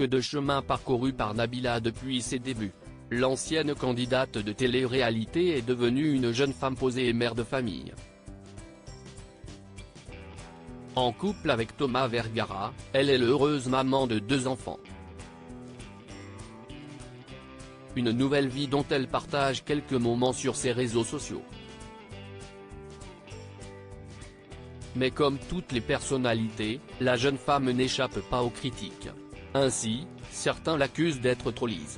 que de chemin parcouru par Nabila depuis ses débuts. L'ancienne candidate de télé-réalité est devenue une jeune femme posée et mère de famille. En couple avec Thomas Vergara, elle est l'heureuse maman de 2 enfants. Une nouvelle vie dont elle partage quelques moments sur ses réseaux sociaux. Mais comme toutes les personnalités, la jeune femme n'échappe pas aux critiques. Ainsi, certains l'accusent d'être trop lisse.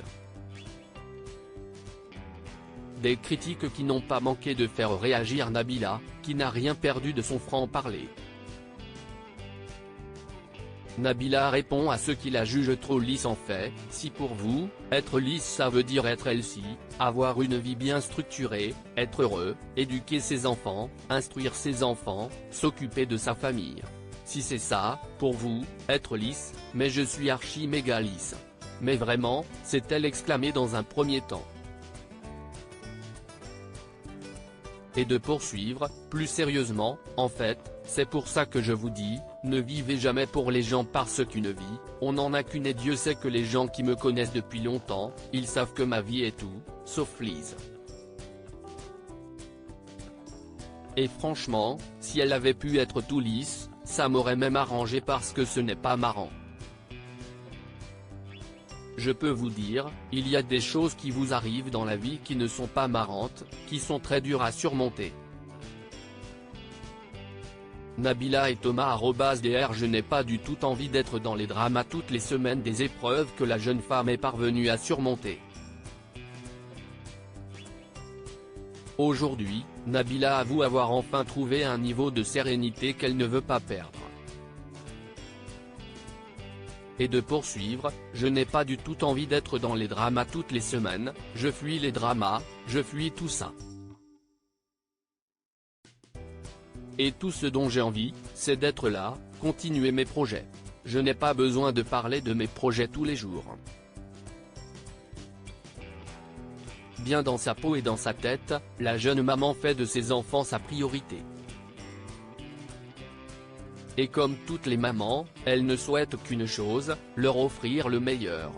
Des critiques qui n'ont pas manqué de faire réagir Nabila, qui n'a rien perdu de son franc-parler. Nabila répond à ceux qui la jugent trop lisse en fait, si pour vous, être lisse ça veut dire être healthy, avoir une vie bien structurée, être heureux, éduquer ses enfants, instruire ses enfants, s'occuper de sa famille. Si c'est ça, pour vous, être lisse, mais je suis archi méga lisse. Mais vraiment, s'est-elle exclamée dans un premier temps. Et de poursuivre, plus sérieusement, en fait, c'est pour ça que je vous dis, ne vivez jamais pour les gens parce qu'une vie, on n'en a qu'une et Dieu sait que les gens qui me connaissent depuis longtemps, ils savent que ma vie est tout, sauf lisse. Et franchement, si elle avait pu être tout lisse, ça m'aurait même arrangé parce que ce n'est pas marrant. Je peux vous dire, il y a des choses qui vous arrivent dans la vie qui ne sont pas marrantes, qui sont très dures à surmonter. Nabila et Thomas @dr Je n'ai pas du tout envie d'être dans les dramas toutes les semaines des épreuves que la jeune femme est parvenue à surmonter. Aujourd'hui, Nabila avoue avoir enfin trouvé un niveau de sérénité qu'elle ne veut pas perdre. Et de poursuivre, je n'ai pas du tout envie d'être dans les dramas toutes les semaines, je fuis les dramas, je fuis tout ça. Et tout ce dont j'ai envie, c'est d'être là, continuer mes projets. Je n'ai pas besoin de parler de mes projets tous les jours. Bien dans sa peau et dans sa tête, la jeune maman fait de ses enfants sa priorité. Et comme toutes les mamans, elle ne souhaite qu'une chose, leur offrir le meilleur.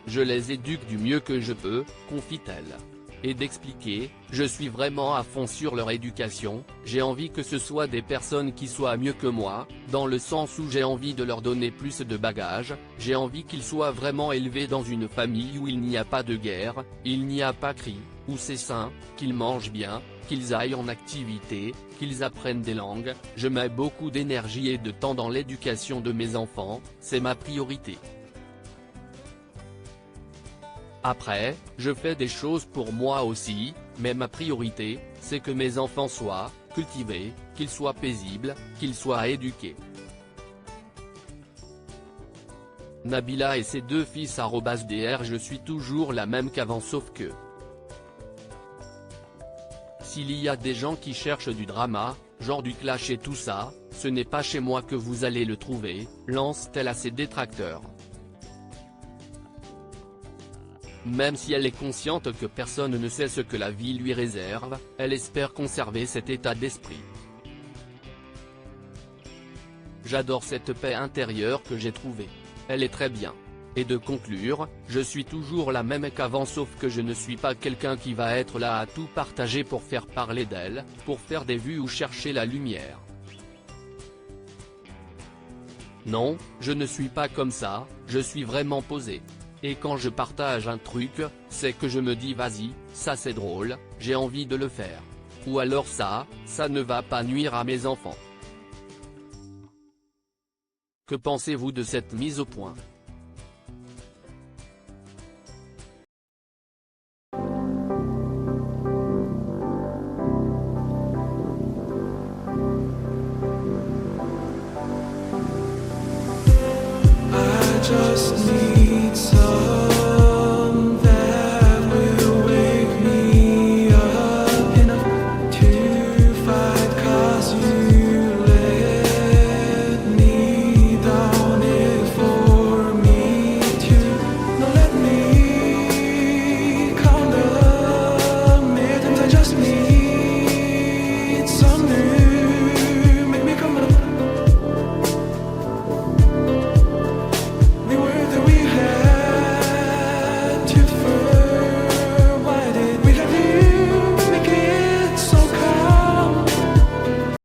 Je les éduque du mieux que je peux, confie-t-elle. Et d'expliquer, je suis vraiment à fond sur leur éducation, j'ai envie que ce soit des personnes qui soient mieux que moi, dans le sens où j'ai envie de leur donner plus de bagages, j'ai envie qu'ils soient vraiment élevés dans une famille où il n'y a pas de guerre, il n'y a pas cri, où c'est sain, qu'ils mangent bien, qu'ils aillent en activité, qu'ils apprennent des langues, je mets beaucoup d'énergie et de temps dans l'éducation de mes enfants, c'est ma priorité. Après, je fais des choses pour moi aussi, mais ma priorité, c'est que mes enfants soient cultivés, qu'ils soient paisibles, qu'ils soient éduqués. Nabila et ses 2 fils @dr Je suis toujours la même qu'avant sauf que. S'il y a des gens qui cherchent du drama, genre du clash et tout ça, ce n'est pas chez moi que vous allez le trouver, lance-t-elle à ses détracteurs. Même si elle est consciente que personne ne sait ce que la vie lui réserve, elle espère conserver cet état d'esprit. J'adore cette paix intérieure que j'ai trouvée. Elle est très bien. Et de conclure, je suis toujours la même qu'avant sauf que je ne suis pas quelqu'un qui va être là à tout partager pour faire parler d'elle, pour faire des vues ou chercher la lumière. Non, je ne suis pas comme ça, je suis vraiment posé. Et quand je partage un truc, c'est que je me dis vas-y, ça c'est drôle, j'ai envie de le faire. Ou alors ça ne va pas nuire à mes enfants. Que pensez-vous de cette mise au point ? Just need